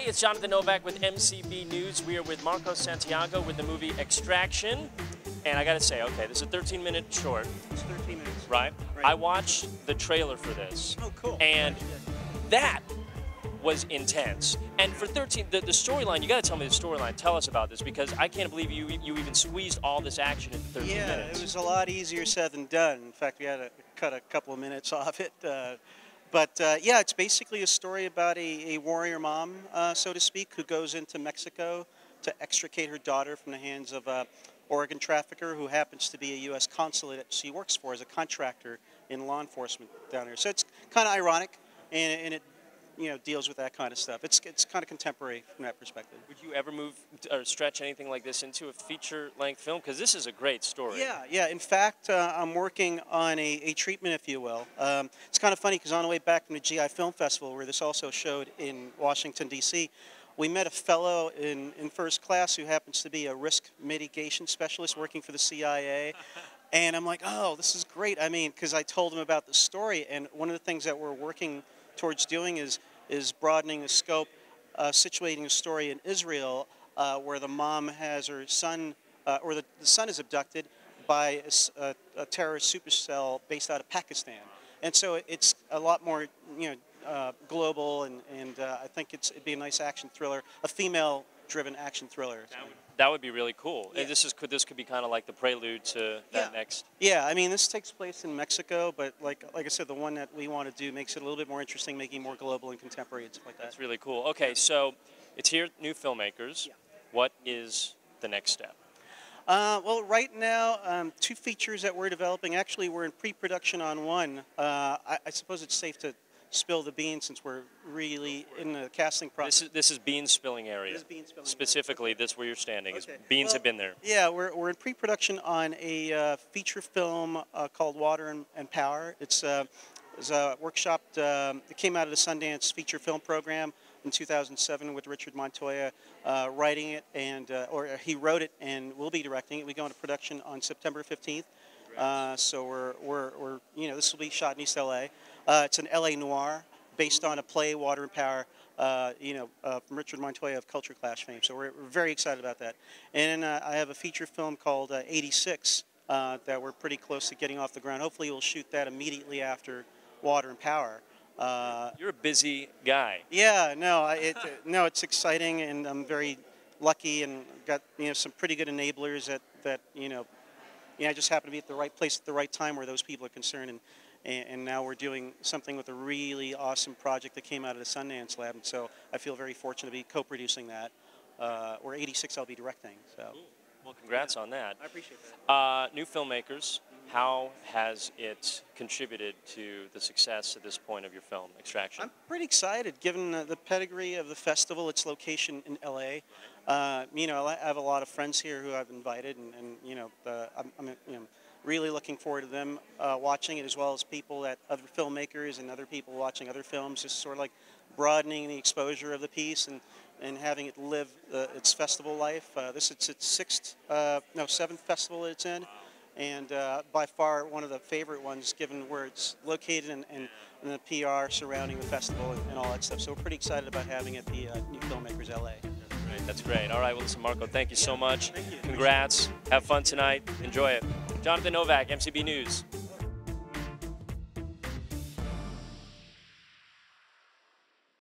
it's Jonathan Novak with MCB News. We are with Marco Santiago with the movie Xtraction. And I gotta say, okay, this is a 13-minute short. It's 13 minutes. Right? I watched the trailer for this. Oh, cool. And that was intense. And for 13, the storyline, you gotta tell me the storyline. Tell us about this, because I can't believe you even squeezed all this action into 13 minutes. Yeah, it was a lot easier said than done. In fact, we had to cut a couple of minutes off it. Yeah, it's basically a story about a warrior mom, so to speak, who goes into Mexico to extricate her daughter from the hands of a Oregon trafficker who happens to be a U.S. consulate that she works for as a contractor in law enforcement down there. So it's kind of ironic, and it deals with that kind of stuff. It's kind of contemporary from that perspective. Would you ever move or stretch anything like this into a feature-length film? Because this is a great story. Yeah. In fact, I'm working on a treatment, if you will. It's kind of funny because on the way back from the GI Film Festival, where this also showed in Washington, D.C., we met a fellow in first class who happens to be a risk mitigation specialist working for the CIA. And I'm like, oh, this is great. I mean, because I told him about the story, and one of the things that we're working towards doing is broadening the scope, situating a story in Israel where the mom has her son, or the son is abducted by a terrorist supercell based out of Pakistan. And so it's a lot more, global, and I think it'd be a nice action thriller, a female-driven action thriller. That would be really cool. Yeah. And this could be kind of like the prelude to that next. Yeah, I mean, this takes place in Mexico, but like I said, the one that we want to do makes it a little bit more interesting, making it more global and contemporary and stuff like that. That's really cool. Okay, so it's here, New Filmmakers. Yeah. What is the next step? Well, right now, 2 features that we're developing. Actually, we're in pre-production on one. I suppose it's safe to spill the beans since we're really in the casting process. This is bean spilling area. This is bean spilling Specifically, that's where you're standing. Okay. Beans have been there. Yeah, we're in pre-production on a feature film called Water and Power. It's a workshop. It came out of the Sundance feature film program in 2007 with Richard Montoya writing it, or he wrote it and will be directing it. We go into production on September 15th. So we're this will be shot in East LA. It's an LA noir based on a play, Water and Power, from Richard Montoya of Culture Clash fame. So we're very excited about that. And I have a feature film called 86 that we're pretty close to getting off the ground. Hopefully we'll shoot that immediately after Water and Power. You're a busy guy. Yeah, it's exciting, and I'm very lucky and got some pretty good enablers that I just happen to be at the right place at the right time where those people are concerned, and now we're doing something with a really awesome project that came out of the Sundance Lab, and so I feel very fortunate to be co-producing that. Or 86 I'll be directing. So. Cool. Well, congrats on that. I appreciate that. New Filmmakers, how has it contributed to the success at this point of your film, Xtraction? I'm pretty excited, given the pedigree of the festival, its location in LA. I have a lot of friends here who I've invited, and I'm really looking forward to them watching it, as well as other filmmakers and other people watching other films, just sort of like broadening the exposure of the piece and having it live its festival life. It's its 7th festival that it's in, and by far one of the favorite ones, given where it's located and the PR surrounding the festival and all that stuff. So we're pretty excited about having it be New Filmmakers LA. That's great. All right, well, listen, Marco, thank you so much. Thank you. Congrats. Have fun tonight. Enjoy it. Jonathan Novak, MCB News.